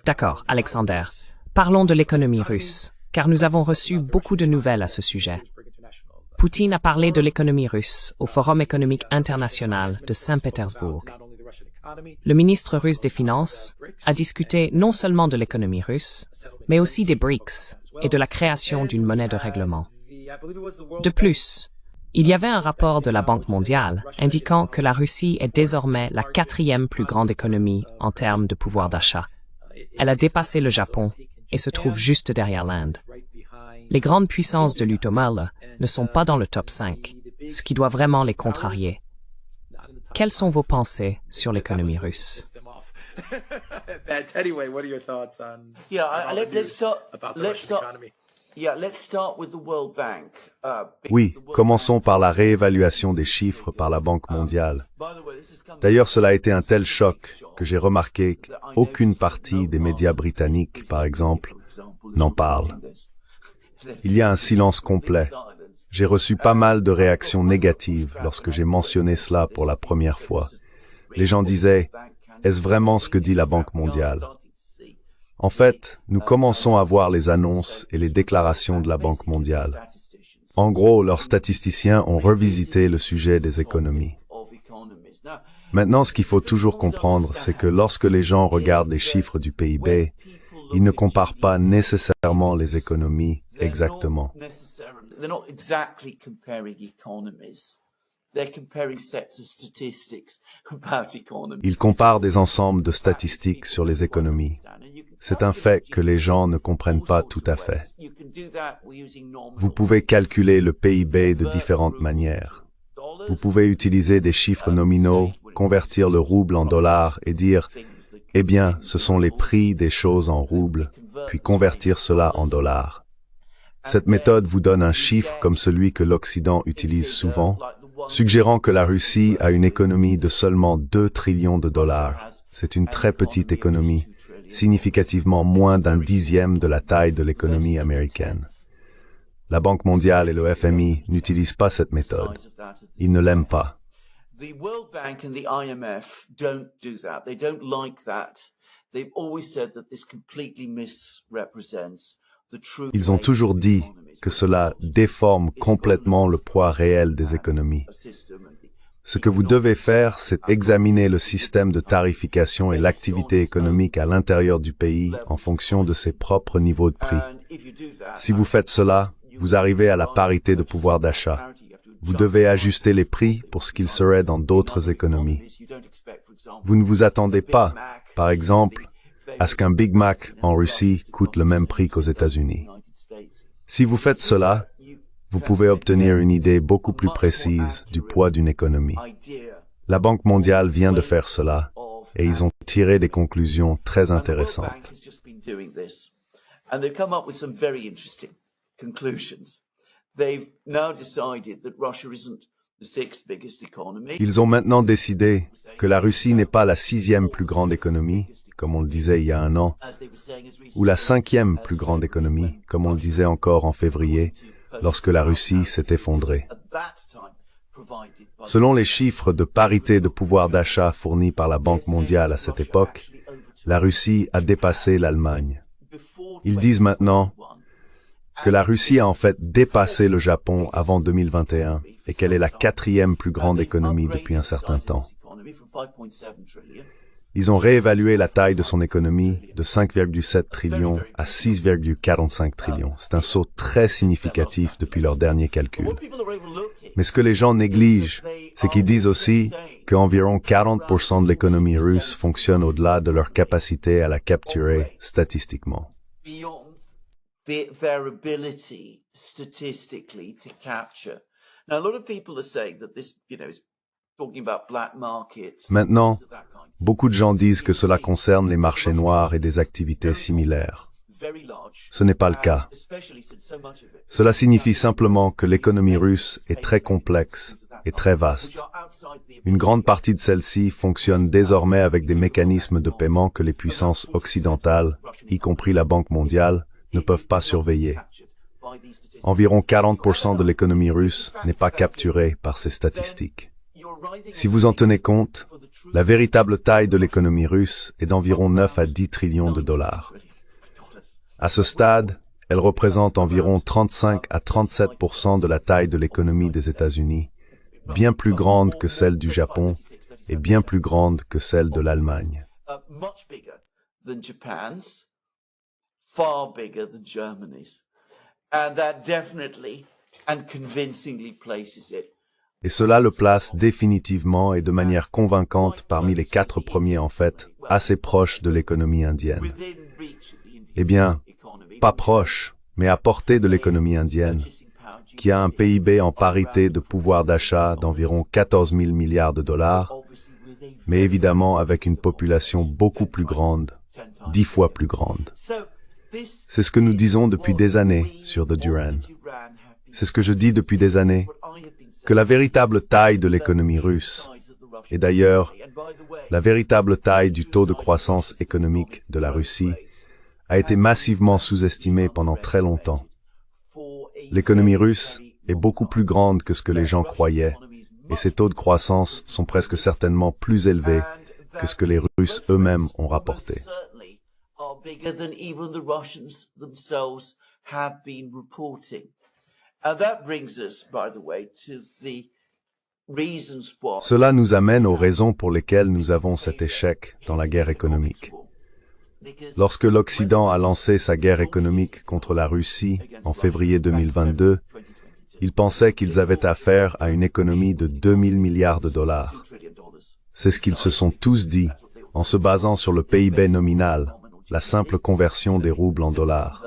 D'accord, Alexander. Parlons de l'économie russe, car nous avons reçu beaucoup de nouvelles à ce sujet. Poutine a parlé de l'économie russe au Forum économique international de Saint-Pétersbourg. Le ministre russe des Finances a discuté non seulement de l'économie russe, mais aussi des BRICS et de la création d'une monnaie de règlement. De plus, il y avait un rapport de la Banque mondiale indiquant que la Russie est désormais la 4e plus grande économie en termes de pouvoir d'achat. Elle a dépassé le Japon et se trouve juste derrière l'Inde. Les grandes puissances de l'UTOML ne sont pas dans le top 5, ce qui doit vraiment les contrarier. Quelles sont vos pensées sur l'économie russe? Oui, commençons par la réévaluation des chiffres par la Banque mondiale. D'ailleurs, cela a été un tel choc que j'ai remarqué qu'aucune partie des médias britanniques, par exemple, n'en parle. Il y a un silence complet. J'ai reçu pas mal de réactions négatives lorsque j'ai mentionné cela pour la première fois. Les gens disaient, est-ce vraiment ce que dit la Banque mondiale? En fait, nous commençons à voir les annonces et les déclarations de la Banque mondiale. En gros, leurs statisticiens ont revisité le sujet des économies. Maintenant, ce qu'il faut toujours comprendre, c'est que lorsque les gens regardent les chiffres du PIB, ils ne comparent pas nécessairement les économies exactement. Ils comparent des ensembles de statistiques sur les économies. C'est un fait que les gens ne comprennent pas tout à fait. Vous pouvez calculer le PIB de différentes manières. Vous pouvez utiliser des chiffres nominaux, convertir le rouble en dollars et dire « Eh bien, ce sont les prix des choses en roubles », puis convertir cela en dollars. Cette méthode vous donne un chiffre comme celui que l'Occident utilise souvent, suggérant que la Russie a une économie de seulement 2 trillions de dollars. C'est une très petite économie, significativement moins d'un dixième de la taille de l'économie américaine. La Banque mondiale et le FMI n'utilisent pas cette méthode. Ils ne l'aiment pas. The World Bank and the IMF don't do that. They don't like that. They've always said that this completely misrepresents the true. Ils ont toujours dit que cela déforme complètement le poids réel des économies. Ce que vous devez faire, c'est examiner le système de tarification et l'activité économique à l'intérieur du pays en fonction de ses propres niveaux de prix. Si vous faites cela, vous arrivez à la parité de pouvoir d'achat. Vous devez ajuster les prix pour ce qu'ils seraient dans d'autres économies. Vous ne vous attendez pas, par exemple, à ce qu'un Big Mac en Russie coûte le même prix qu'aux États-Unis. Si vous faites cela, vous pouvez obtenir une idée beaucoup plus précise du poids d'une économie. La Banque mondiale vient de faire cela, et ils ont tiré des conclusions très intéressantes. Ils ont maintenant décidé que la Russie n'est pas la 6e plus grande économie, comme on le disait il y a un an, ou la 5e plus grande économie, comme on le disait encore en février, lorsque la Russie s'est effondrée. Selon les chiffres de parité de pouvoir d'achat fournis par la Banque mondiale à cette époque, la Russie a dépassé l'Allemagne. Ils disent maintenant que la Russie a en fait dépassé le Japon avant 2021 et qu'elle est la 4e plus grande économie depuis un certain temps. Ils ont réévalué la taille de son économie de 5,7 trillions à 6,45 trillions. C'est un saut très significatif depuis leur dernier calcul. Mais ce que les gens négligent, c'est qu'ils disent aussi qu'environ 40% de l'économie russe fonctionne au-delà de leur capacité à la capturer statistiquement. Their ability statistically to capture. Now, a lot of people are saying that this, is talking about black markets. Maintenant, beaucoup de gens disent que cela concerne les marchés noirs et des activités similaires. Ce n'est pas le cas. Cela signifie simplement que l'économie russe est très complexe et très vaste. Une grande partie de celle-ci fonctionne désormais avec des mécanismes de paiement que les puissances occidentales, y compris la Banque mondiale, ne peuvent pas surveiller. Environ 40% de l'économie russe n'est pas capturée par ces statistiques. Si vous en tenez compte, La véritable taille de l'économie russe est d'environ 9 à 10 trillions de dollars. À ce stade, elle représente environ 35 à 37% de la taille de l'économie des États-Unis, bien plus grande que celle du Japon et bien plus grande que celle de l'Allemagne. Far bigger than Germany's. And that definitely and convincingly places it. Et cela le place définitivement et de manière convaincante parmi les 4 premiers en fait, assez proches de l'économie indienne. Eh bien, pas proche, mais à portée de l'économie indienne, qui a un PIB en parité de pouvoir d'achat d'environ 14 000 milliards de dollars, mais évidemment avec une population beaucoup plus grande, 10 fois plus grande. C'est ce que nous disons depuis des années sur The Duran. C'est ce que je dis depuis des années, que la véritable taille de l'économie russe, et d'ailleurs, la véritable taille du taux de croissance économique de la Russie, a été massivement sous-estimée pendant très longtemps. L'économie russe est beaucoup plus grande que ce que les gens croyaient, et ses taux de croissance sont presque certainement plus élevés que ce que les Russes eux-mêmes ont rapporté. Bigger than even the Russians themselves have been reporting. And that brings us, by the way, to the reasons why. Cela nous amène aux raisons pour lesquelles nous avons cet échec dans la guerre économique. Lorsque l'Occident a lancé sa guerre économique contre la Russie en février 2022, ils pensaient qu'ils avaient affaire à une économie de 2000 milliards de dollars. C'est ce qu'ils se sont tous dit en se basant sur le PIB nominal, la simple conversion des roubles en dollars.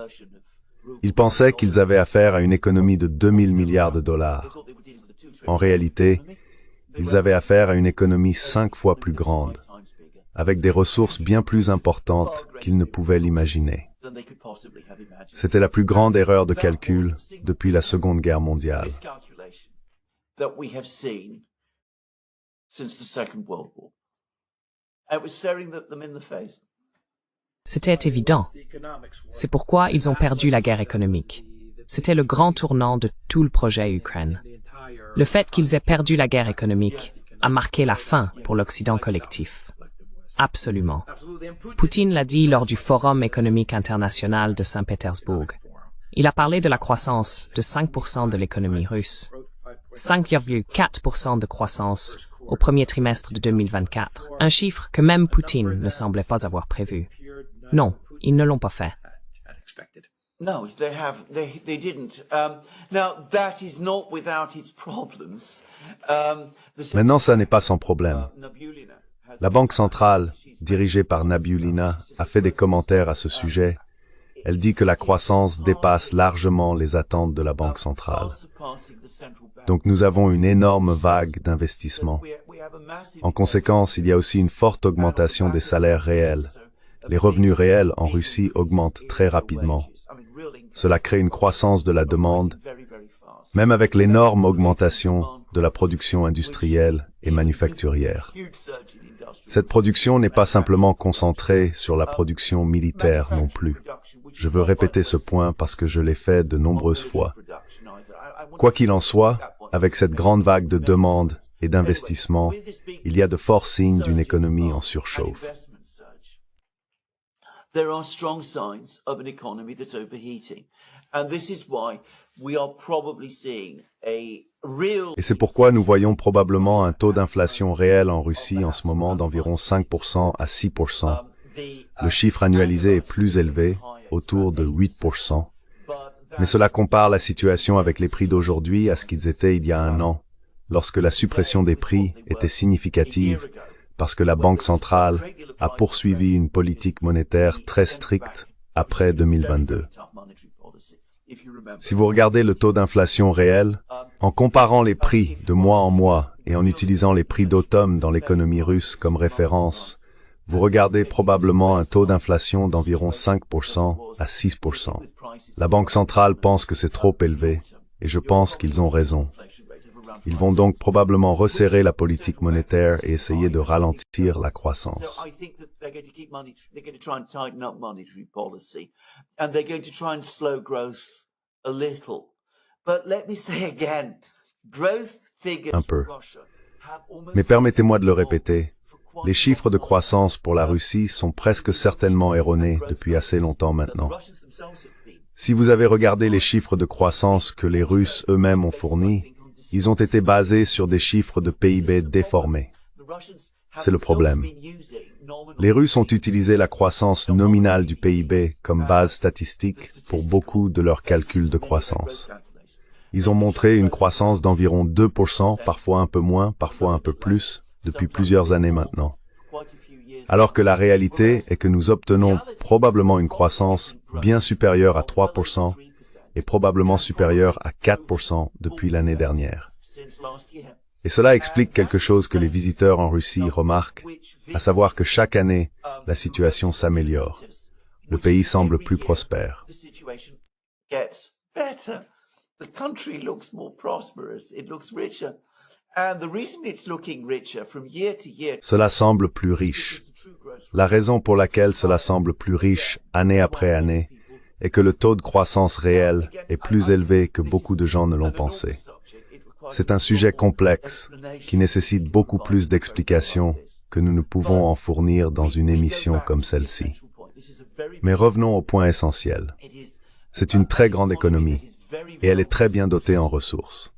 Ils pensaient qu'ils avaient affaire à une économie de 2000 milliards de dollars. En réalité, ils avaient affaire à une économie 5 fois plus grande, avec des ressources bien plus importantes qu'ils ne pouvaient l'imaginer. C'était la plus grande erreur de calcul depuis la Seconde Guerre mondiale. C'était évident. C'est pourquoi ils ont perdu la guerre économique. C'était le grand tournant de tout le projet Ukraine. Le fait qu'ils aient perdu la guerre économique a marqué la fin pour l'Occident collectif. Absolument. Poutine l'a dit lors du Forum économique international de Saint-Pétersbourg. Il a parlé de la croissance de 5% de l'économie russe, 5,4% de croissance au premier trimestre de 2024, un chiffre que même Poutine ne semblait pas avoir prévu. Non, ils ne l'ont pas fait. No, they didn't. Now, that is not without its problems. Maintenant, ça n'est pas sans problème. La Banque centrale, dirigée par Nabiullina, a fait des commentaires à ce sujet. Elle dit que la croissance dépasse largement les attentes de la Banque centrale. Donc nous avons une énorme vague d'investissement. En conséquence, il y a aussi une forte augmentation des salaires réels. Les revenus réels en Russie augmentent très rapidement. Cela crée une croissance de la demande, même avec l'énorme augmentation de la production industrielle et manufacturière. Cette production n'est pas simplement concentrée sur la production militaire non plus. Je veux répéter ce point parce que je l'ai fait de nombreuses fois. Quoi qu'il en soit, avec cette grande vague de demande et d'investissement, il y a de forts signes d'une économie en surchauffe. There are strong signs of an economy that's overheating. And this is why we are probably seeing a real... Et c'est pourquoi nous voyons probablement un taux d'inflation réel en Russie en ce moment d'environ 5% à 6%. Le chiffre annualisé est plus élevé, autour de 8%. Mais cela compare la situation avec les prix d'aujourd'hui à ce qu'ils étaient il y a un an, lorsque la suppression des prix était significative, parce que la Banque centrale a poursuivi une politique monétaire très stricte après 2022. Si vous regardez le taux d'inflation réel, en comparant les prix de mois en mois et en utilisant les prix d'automne dans l'économie russe comme référence, vous regardez probablement un taux d'inflation d'environ 5% à 6%. La Banque centrale pense que c'est trop élevé, et je pense qu'ils ont raison. Ils vont donc probablement resserrer la politique monétaire et essayer de ralentir la croissance. Un peu. Mais permettez-moi de le répéter. Les chiffres de croissance pour la Russie sont presque certainement erronés depuis assez longtemps maintenant. Si vous avez regardé les chiffres de croissance que les Russes eux-mêmes ont fournis, ils ont été basés sur des chiffres de PIB déformés. C'est le problème. Les Russes ont utilisé la croissance nominale du PIB comme base statistique pour beaucoup de leurs calculs de croissance. Ils ont montré une croissance d'environ 2%, parfois un peu moins, parfois un peu plus, depuis plusieurs années maintenant. Alors que la réalité est que nous obtenons probablement une croissance bien supérieure à 3% et probablement supérieure à 4% depuis l'année dernière. Et cela explique quelque chose que les visiteurs en Russie remarquent, à savoir que chaque année, la situation s'améliore. Le pays semble plus prospère. Cela semble plus riche. La raison pour laquelle cela semble plus riche année après année est que le taux de croissance réel est plus élevé que beaucoup de gens ne l'ont pensé. C'est un sujet complexe qui nécessite beaucoup plus d'explications que nous ne pouvons en fournir dans une émission comme celle-ci. Mais revenons au point essentiel. C'est une très grande économie et elle est très bien dotée en ressources.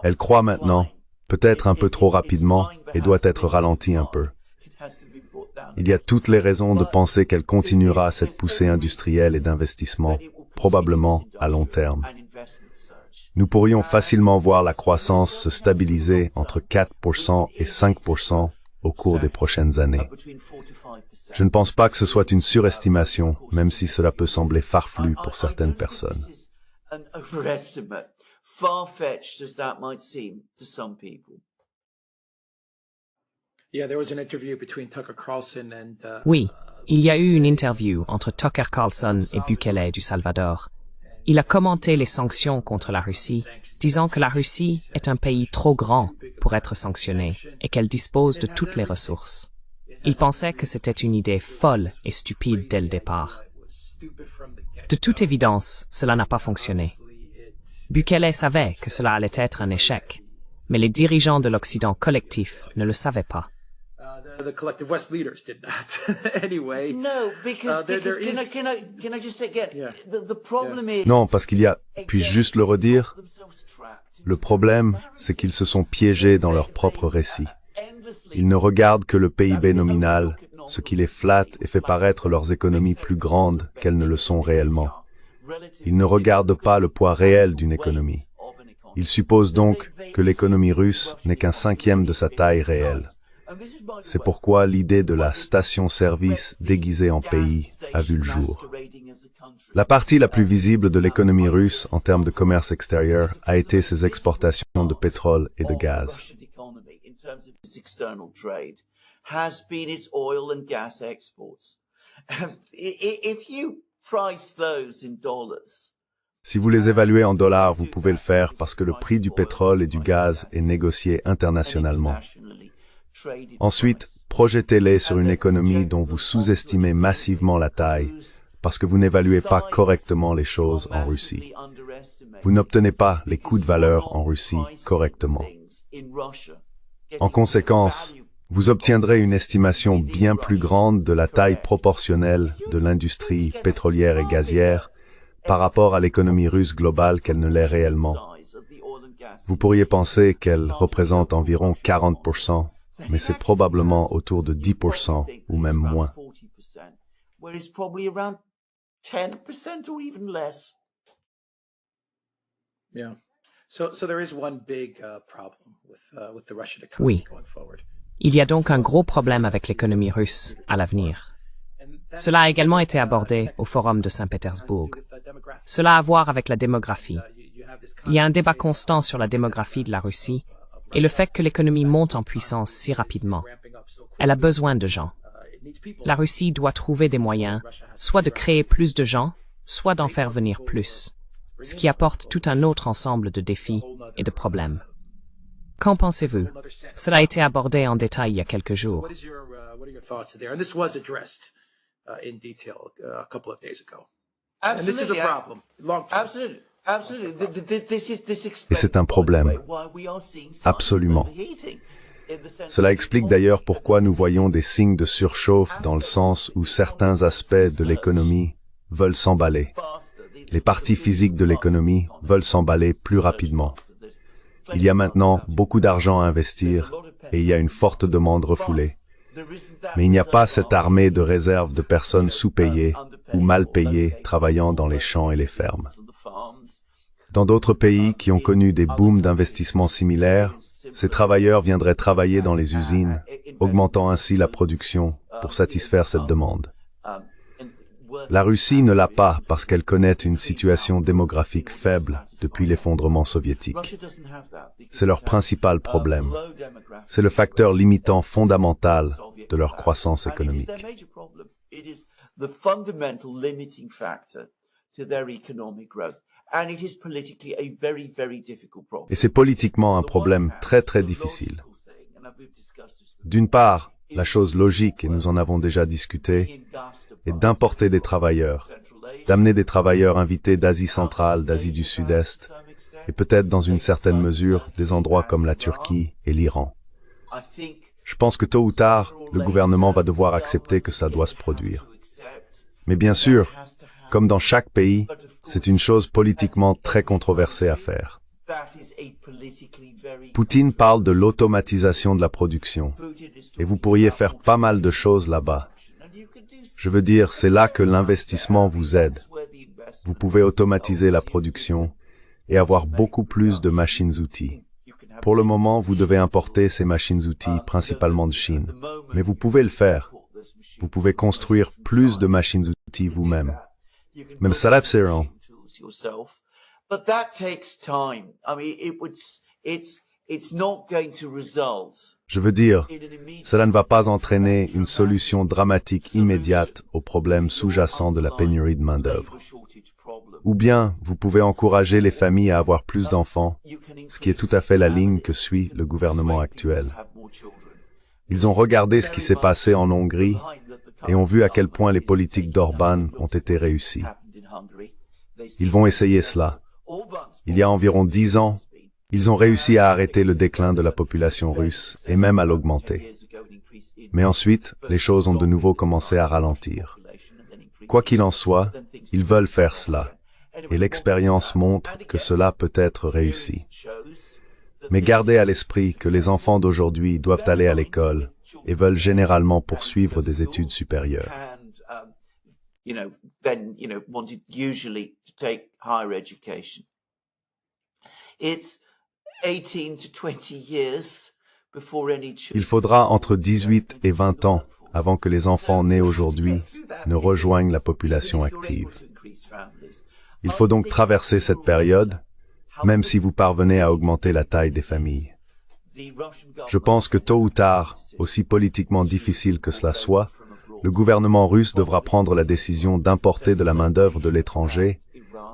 Elle croît maintenant, peut-être un peu trop rapidement, et doit être ralentie un peu. Il y a toutes les raisons de penser qu'elle continuera cette poussée industrielle et d'investissement, probablement à long terme. Nous pourrions facilement voir la croissance se stabiliser entre 4% et 5% au cours des prochaines années. Je ne pense pas que ce soit une surestimation, même si cela peut sembler farfelu pour certaines personnes. Oui, il y a eu une interview entre Tucker Carlson et Bukele du Salvador. Il a commenté les sanctions contre la Russie, disant que la Russie est un pays trop grand pour être sanctionné et qu'elle dispose de toutes les ressources. Il pensait que c'était une idée folle et stupide dès le départ. De toute évidence, cela n'a pas fonctionné. Bukele savait que cela allait être un échec, mais les dirigeants de l'Occident collectif ne le savaient pas. The collective West leaders did not. Anyway. No, because can I just say again, the problem is... Non, parce qu'il y a, puis-je juste le redire, le problème, c'est qu'ils se sont piégés dans leur propre récit. Ils ne regardent que le PIB nominal, ce qui les flatte et fait paraître leurs économies plus grandes qu'elles ne le sont réellement. Ils ne regardent pas le poids réel d'une économie. Ils supposent donc que l'économie russe n'est qu'un cinquième de sa taille réelle. C'est pourquoi l'idée de la station-service déguisée en pays a vu le jour. La partie la plus visible de l'économie russe en termes de commerce extérieur a été ses exportations de pétrole et de gaz. Si vous les évaluez en dollars, vous pouvez le faire parce que le prix du pétrole et du gaz est négocié internationalement. Ensuite, projetez-les sur une économie dont vous sous-estimez massivement la taille, parce que vous n'évaluez pas correctement les choses en Russie. Vous n'obtenez pas les coûts de valeur en Russie correctement. En conséquence, vous obtiendrez une estimation bien plus grande de la taille proportionnelle de l'industrie pétrolière et gazière par rapport à l'économie russe globale qu'elle ne l'est réellement. Vous pourriez penser qu'elle représente environ 40%, mais c'est probablement autour de 10% ou même moins. Oui. Il y a donc un gros problème avec l'économie russe à l'avenir. Cela a également été abordé au Forum de Saint-Pétersbourg. Cela a à voir avec la démographie. Il y a un débat constant sur la démographie de la Russie et le fait que l'économie monte en puissance si rapidement. Elle a besoin de gens. La Russie doit trouver des moyens, soit de créer plus de gens, soit d'en faire venir plus, ce qui apporte tout un autre ensemble de défis et de problèmes. Qu'en pensez-vous? Cela a été abordé en détail il y a quelques jours. Et c'est un problème. Absolument. Cela explique d'ailleurs pourquoi nous voyons des signes de surchauffe dans le sens où certains aspects de l'économie veulent s'emballer. Les parties physiques de l'économie veulent s'emballer plus rapidement. Il y a maintenant beaucoup d'argent à investir et il y a une forte demande refoulée. Mais il n'y a pas cette armée de réserve de personnes sous-payées ou mal payées travaillant dans les champs et les fermes. Dans d'autres pays qui ont connu des booms d'investissement similaires, ces travailleurs viendraient travailler dans les usines, augmentant ainsi la production pour satisfaire cette demande. La Russie ne l'a pas parce qu'elle connaît une situation démographique faible depuis l'effondrement soviétique. C'est leur principal problème. C'est le facteur limitant fondamental de leur croissance économique. Et c'est politiquement un problème très très difficile. D'une part, la chose logique, et nous en avons déjà discuté, est d'importer des travailleurs, d'amener des travailleurs invités d'Asie centrale, d'Asie du Sud-Est, et peut-être dans une certaine mesure des endroits comme la Turquie et l'Iran. Je pense que tôt ou tard, le gouvernement va devoir accepter que ça doit se produire. Mais bien sûr, comme dans chaque pays, c'est une chose politiquement très controversée à faire. Poutine parle de l'automatisation de la production, et vous pourriez faire pas mal de choses là-bas. Je veux dire, c'est là que l'investissement vous aide. Vous pouvez automatiser la production et avoir beaucoup plus de machines-outils. Pour le moment, vous devez importer ces machines-outils principalement de Chine, mais vous pouvez le faire. Vous pouvez construire plus de machines-outils vous-même. Même ça l'a fait. But that takes time. I mean, it's not going to result. Je veux dire, cela ne va pas entraîner une solution dramatique immédiate au problème sous-jacent de la pénurie de main-d'œuvre. Ou bien, vous pouvez encourager les familles à avoir plus d'enfants, ce qui est tout à fait la ligne que suit le gouvernement actuel. Ils ont regardé ce qui s'est passé en Hongrie et ont vu à quel point les politiques d'Orban ont été réussies. Ils vont essayer cela. Il y a environ 10 ans, ils ont réussi à arrêter le déclin de la population russe et même à l'augmenter. Mais ensuite, les choses ont de nouveau commencé à ralentir. Quoi qu'il en soit, ils veulent faire cela. Et l'expérience montre que cela peut être réussi. Mais gardez à l'esprit que les enfants d'aujourd'hui doivent aller à l'école et veulent généralement poursuivre des études supérieures. Wanted usually to take higher education. It's 18 to 20 years before any children. Il faudra entre 18 et 20 ans avant que les enfants nés aujourd'hui ne rejoignent la population active. Il faut donc traverser cette période, même si vous parvenez à augmenter la taille des familles. Je pense que tôt ou tard, aussi politiquement difficile que cela soit, le gouvernement russe devra prendre la décision d'importer de la main-d'œuvre de l'étranger,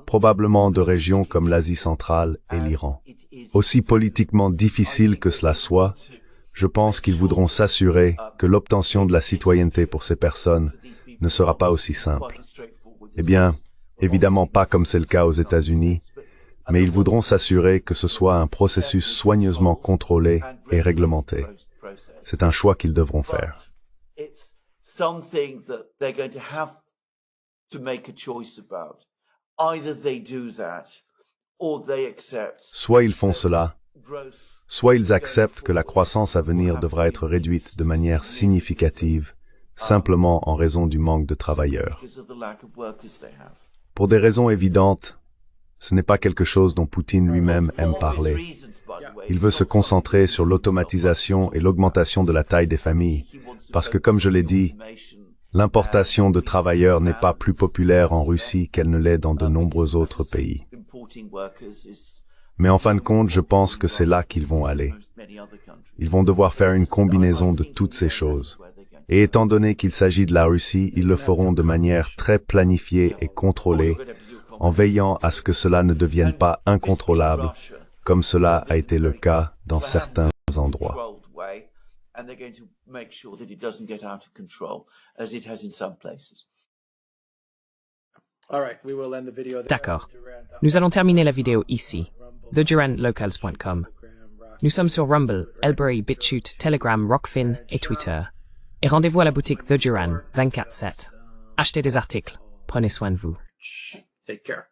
probablement de régions comme l'Asie centrale et l'Iran. Aussi politiquement difficile que cela soit, je pense qu'ils voudront s'assurer que l'obtention de la citoyenneté pour ces personnes ne sera pas aussi simple. Eh bien, évidemment pas comme c'est le cas aux États-Unis, mais ils voudront s'assurer que ce soit un processus soigneusement contrôlé et réglementé. C'est un choix qu'ils devront faire. Something that they're going to have to make a choice about. Either they do that, or they accept. Soit ils font cela, soit ils acceptent que la croissance à venir devra être réduite de manière significative, simplement en raison du manque de travailleurs. Pour des raisons évidentes, ce n'est pas quelque chose dont Poutine lui-même aime parler. Il veut se concentrer sur l'automatisation et l'augmentation de la taille des familles, parce que, comme je l'ai dit, l'importation de travailleurs n'est pas plus populaire en Russie qu'elle ne l'est dans de nombreux autres pays. Mais en fin de compte, je pense que c'est là qu'ils vont aller. Ils vont devoir faire une combinaison de toutes ces choses. Et étant donné qu'il s'agit de la Russie, ils le feront de manière très planifiée et contrôlée, en veillant à ce que cela ne devienne pas incontrôlable, comme cela a été le cas dans certains endroits. D'accord. Nous allons terminer la vidéo ici. TheDurantLocals.com. Nous sommes sur Rumble, Elbury, BitChute, Telegram, Rockfin et Twitter. Et rendez-vous à la boutique The Duran, 24/7. Achetez des articles. Prenez soin de vous. Take care.